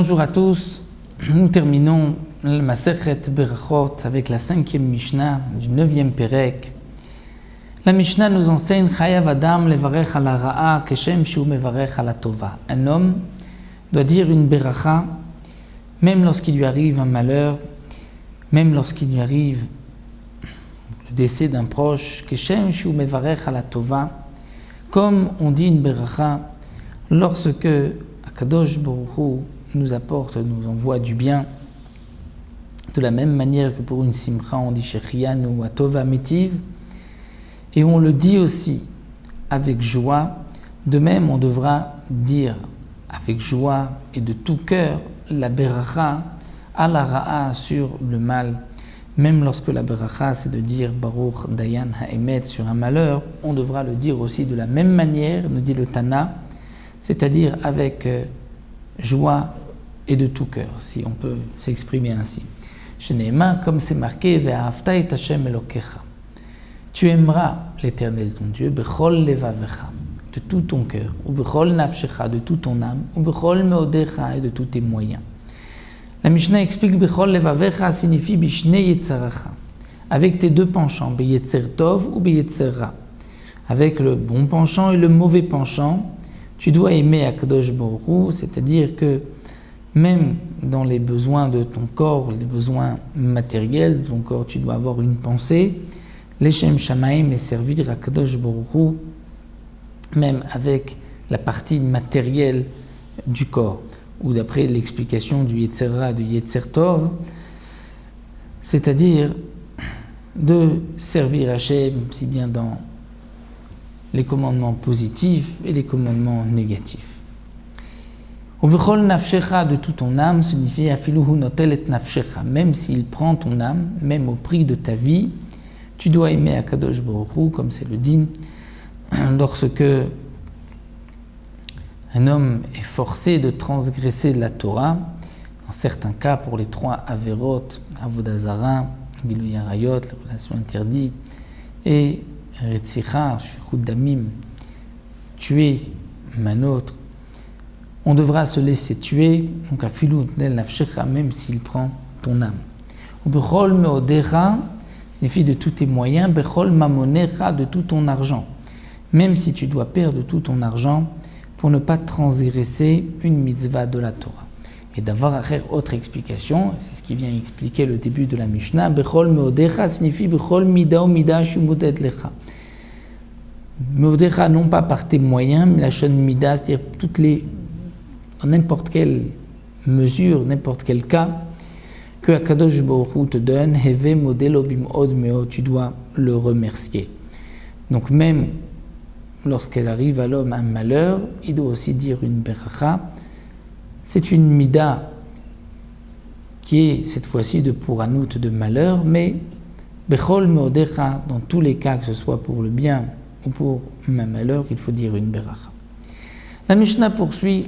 Bonjour à tous, nous terminons le Masechet Berachot avec la 5e Mishnah du 9e Perek. La Mishnah nous enseigne Chayav Adam levarech ala ra'a keshem shu mevarech ala tova. Un homme doit dire une beracha même lorsqu'il lui arrive un malheur, même lorsqu'il lui arrive le décès d'un proche, keshem shu mevarech ala tova, comme on dit une beracha lorsque Akadosh Baruch Hu nous apporte, nous envoie du bien, de la même manière que pour une simcha on dit shechianu ou atova metiv, et on le dit aussi avec joie. De même on devra dire avec joie et de tout cœur la beracha ala ra'a sur le mal, même lorsque la beracha c'est de dire Baruch Dayan Ha'emet sur un malheur, on devra le dire aussi de la même manière, nous dit le Tana, c'est-à-dire avec joie et de tout cœur, si on peut s'exprimer ainsi. Shneema, comme c'est marqué, Ve'ahavta et Hashem Elokecha. Tu aimeras l'Éternel ton Dieu, Bechol levavecha, de tout ton cœur, ou Bechol nafshecha, de toute ton âme, ou Bechol meodecha, et de tous tes moyens. La Mishnah explique Bechol levavecha signifie Bishne yetzaracha, avec tes deux penchants, Beyetzer tov ou Beyetzer ra. Avec le bon penchant et le mauvais penchant, tu dois aimer Akadosh Baruch Hu, c'est-à-dire que même dans les besoins de ton corps, les besoins matériels de ton corps, tu dois avoir une pensée, Leshem Shamaim, et servir Akadosh Baruch Hu, même avec la partie matérielle du corps, ou d'après l'explication du Yetzer Ra, du Yetzer Tov, c'est-à-dire de servir Hashem, si bien dans les commandements positifs et les commandements négatifs. Ubechol nafshecha, de toute ton âme, signifie afiluhu notel et nafshecha, même s'il prend ton âme, même au prix de ta vie, tu dois aimer Akadosh Baruch Hu, comme c'est le din, lorsque un homme est forcé de transgresser la Torah, dans certains cas pour les 3 averot, avodah zara, gilui arayot, les relations interdites, et Retzicha, Shfichut Damim, tuer manot, on devra se laisser tuer, donc afilu nel nafshecha, même s'il prend ton âme. Ou bechol meodecha signifie de tous tes moyens, bechol mamonecha, de tout ton argent, même si tu dois perdre tout ton argent pour ne pas transgresser une mitzvah de la Torah. Et d'avoir autre explication, c'est ce qui vient expliquer le début de la Mishnah, bechol meodecha signifie bechol mida ou mida shumudet lecha. Meodecha non pas par tes moyens, mais la shon mida, c'est-à-dire dans n'importe quelle mesure, n'importe quel cas, que Akadosh Baruch Hu te donne, heve modelo bim'od meo, tu dois le remercier. Donc même lorsqu'il arrive à l'homme un malheur, il doit aussi dire une beracha. C'est une mida qui est cette fois-ci de pouranout, de malheur, mais bechol meodecha, dans tous les cas, que ce soit pour le bien ou pour un malheur, il faut dire une beracha. La Mishnah poursuit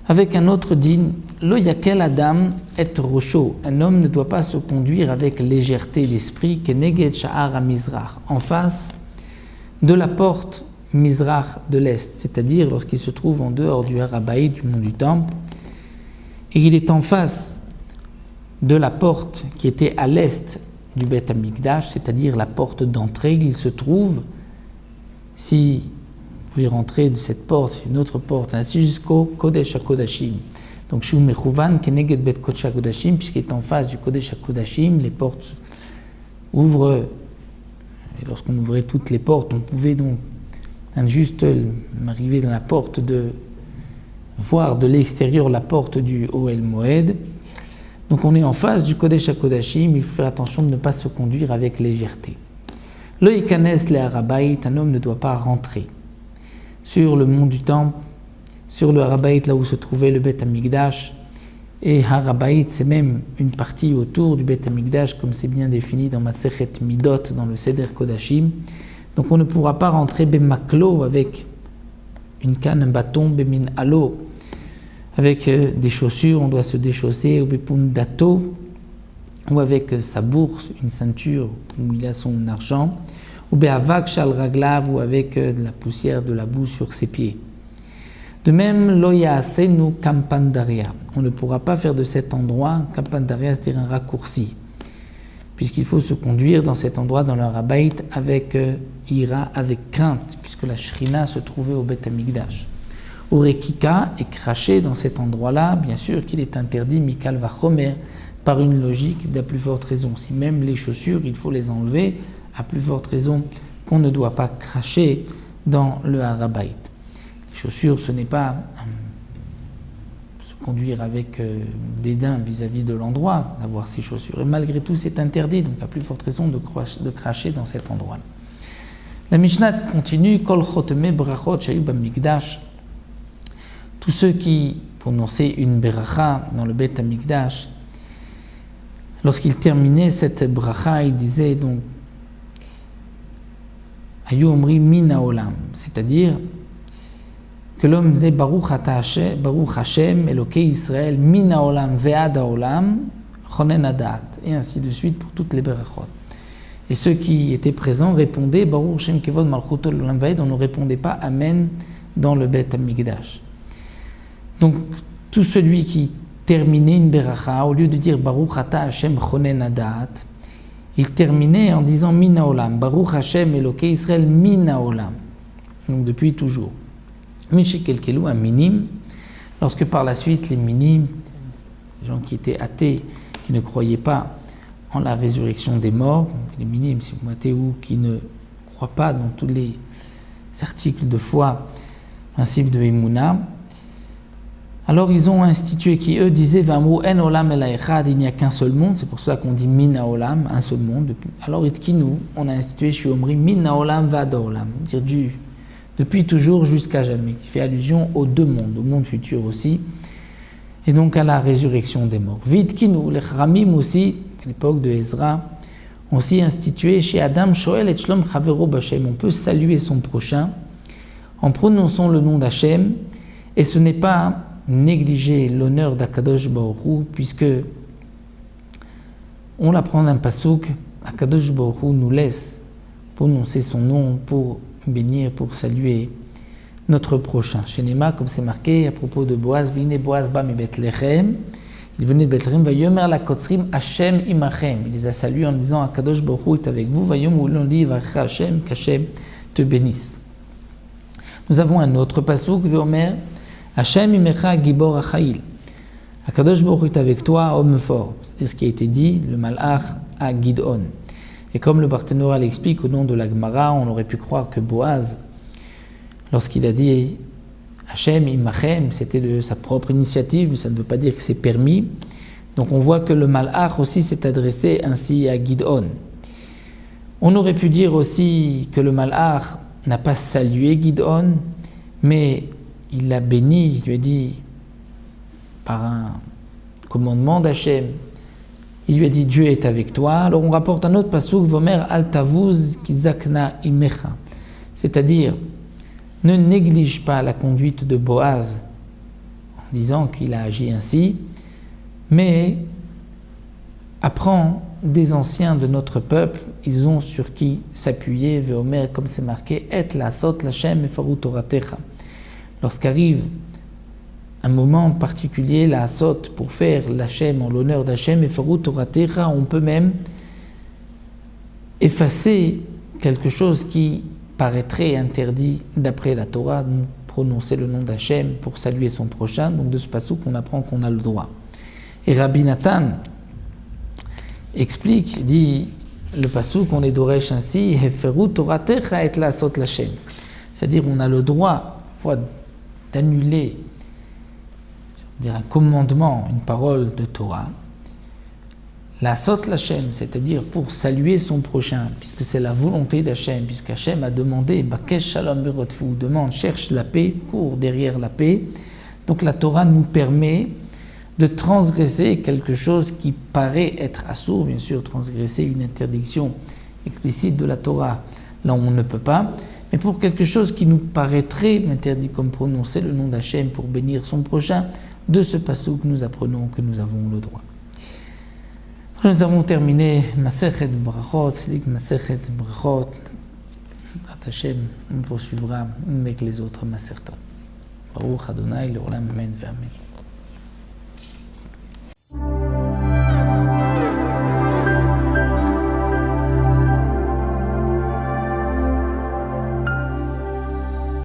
avec un autre din, lo yakel adam et rosho, un homme ne doit pas se conduire avec légèreté d'esprit, keneged sha'ar mizrach, en face de la porte mizrach de l'est, c'est-à-dire lorsqu'il se trouve en dehors du Har HaBayit, du mont du Temple, et il est en face de la porte qui était à l'est du Beth Amikdash, c'est-à-dire la porte d'entrée, il se trouve, si vous pouvez rentrer de cette porte, une autre porte, ainsi jusqu'au Kodesh HaKodashim. Donc, Shu Mechuvan, Keneged Bet Kodesh HaKodashim, puisqu'il est en face du Kodesh HaKodashim, les portes ouvrent, et lorsqu'on ouvrait toutes les portes, on pouvait donc juste arriver dans la porte voir de l'extérieur la porte du Ohel Moed. Donc, on est en face du Kodesh HaKodashim, il faut faire attention de ne pas se conduire avec légèreté. Lo Yikanes le Har HaBayit, un homme ne doit pas rentrer sur le mont du Temple, sur le Har HaBayit, là où se trouvait le Beth Amikdash. Et Har HaBayit, c'est même une partie autour du Beth Amikdash, comme c'est bien défini dans Masechet Midot, dans le Seder Kodashim. Donc on ne pourra pas rentrer Bemaklo avec une canne, un bâton, Bemin Alo, avec des chaussures, on doit se déchausser, ou Bepundato, ou avec sa bourse, une ceinture où il a son argent, ou Behavak Shal Raglav, ou avec de la poussière, de la boue sur ses pieds. De même, lo ya'asenu kampandaria. On ne pourra pas faire de cet endroit, kampandaria, c'est-à-dire un raccourci, puisqu'il faut se conduire dans cet endroit, dans le Harabait, avec ira, avec crainte, puisque la Shrina se trouvait au Beth Amikdash. Urekika est craché dans cet endroit-là, bien sûr qu'il est interdit, Mikal Vachomer, par une logique d'à plus forte raison. Si même les chaussures, il faut les enlever, à plus forte raison qu'on ne doit pas cracher dans le Harabait. Les chaussures, ce n'est pas se conduire avec dédain vis-à-vis de l'endroit, d'avoir ces chaussures. Et malgré tout, c'est interdit, donc à plus forte raison de cracher dans cet endroit-là. La Mishnah continue, Kol choteme brachot shayu b'mikdash. Tous ceux qui prononçaient une beracha dans le Beth Amikdash, lorsqu'ils terminaient cette bracha, ils disaient donc Ayu omri min haolam, c'est-à-dire que l'homme dit Baruch Hashem, Elokei Israël, min haolam ve'ad haolam, chonen hadat, et ainsi de suite pour toutes les berachot. Et ceux qui étaient présents répondaient Baruch Hashem kevod malchuto l'olam vaed, on ne répondait pas Amen dans le Beth Amikdash. Donc, tout celui qui terminait une beracha, au lieu de dire Baruch Ata Hashem Chonen Hadat, il terminait en disant Min haolam, Baruch Hashem Elokei Israël Min haolam. Donc, depuis toujours. Mishikelkelu, un minim, lorsque par la suite les minimes, les gens qui étaient athées, qui ne croyaient pas en la résurrection des morts, les minimes, si vous mettez ou qui ne croient pas dans tous les articles de foi, principes de Emouna, alors ils ont institué, qui eux disaient Vamru en olam el haechad, il n'y a qu'un seul monde, c'est pour cela qu'on dit Min haolam, un seul monde. Alors Itkinu, on a institué chez Omri Min haolam vad haolam, dire depuis toujours jusqu'à jamais, qui fait allusion aux deux mondes, au monde futur aussi, et donc à la résurrection des morts. Vitkinu, les Chramim aussi, à l'époque de Ezra, ont aussi institué chez Adam Shoel et Shlom Chavero B'Hashem, on peut saluer son prochain en prononçant le nom d'Hashem, et ce n'est pas négliger l'honneur d'Akadosh Baruch Hu, puisque on l'apprend d'un pasouk, Akadosh Baruch Hu nous laisse prononcer son nom pour bénir, pour saluer notre prochain. Chez Nema, comme c'est marqué à propos de Boaz, Vine Boaz ba mi Bethléem, il venait de Bethléem, Vayomer la kotzrim Hashem imachem. Il les a salués en disant Akadosh Baruch Hu est avec vous, Vayom où l'on dit Vacha Hashem, qu'Hashem te bénisse. Nous avons un autre pasouk, Vayomer Hashem imecha gibor achail. Akadosh Baruch Hu est avec toi, homme fort. C'est ce qui a été dit, le malach à Gidon. Et comme le Barthénora l'explique au nom de la Gemara, on aurait pu croire que Boaz, lorsqu'il a dit Hashem imachem, c'était de sa propre initiative, mais ça ne veut pas dire que c'est permis. Donc on voit que le malach aussi s'est adressé ainsi à Gidon. On aurait pu dire aussi que le malach n'a pas salué Gidon, mais il l'a béni, il lui a dit, par un commandement d'Hachem, il lui a dit Dieu est avec toi. Alors on rapporte un autre pasouk, Vomer al tavuz kizakna imecha, c'est-à-dire ne néglige pas la conduite de Boaz en disant qu'il a agi ainsi, mais apprends des anciens de notre peuple, ils ont sur qui s'appuyer, Vomer, comme c'est marqué, et la sot l'Hachem efaru toratecha. Lorsqu'arrive un moment particulier, la Hasot, pour faire l'Hachem en l'honneur d'Hachem, et Faru Toratecha, on peut même effacer quelque chose qui paraîtrait interdit d'après la Torah, prononcer le nom d'Hachem pour saluer son prochain. Donc de ce passouk, on apprend qu'on a le droit. Et Rabbi Nathan explique, dit le passouk, on est d'Oresh ainsi, Heferu Toratecha et la Hasot l'Hachem. C'est-à-dire on a le droit d'annuler un commandement, une parole de Torah, la sot l'Hachem, c'est-à-dire pour saluer son prochain, puisque c'est la volonté d'Hachem, puisque Hachem a demandé, Bakesh Shalom Berotfu, demande, cherche la paix, cours derrière la paix. Donc la Torah nous permet de transgresser quelque chose qui paraît être assourd, bien sûr, transgresser une interdiction explicite de la Torah, là où on ne peut pas, mais pour quelque chose qui nous paraîtrait interdit, comme prononcer le nom d'Hachem pour bénir son prochain, de ce passouk nous apprenons que nous avons le droit. Nous avons terminé Masechet Brachot, c'est-à-dire Masechet Brachot. Hachem, on poursuivra avec les autres Masertot. Baruch Adonai, l'olam, amen, amen.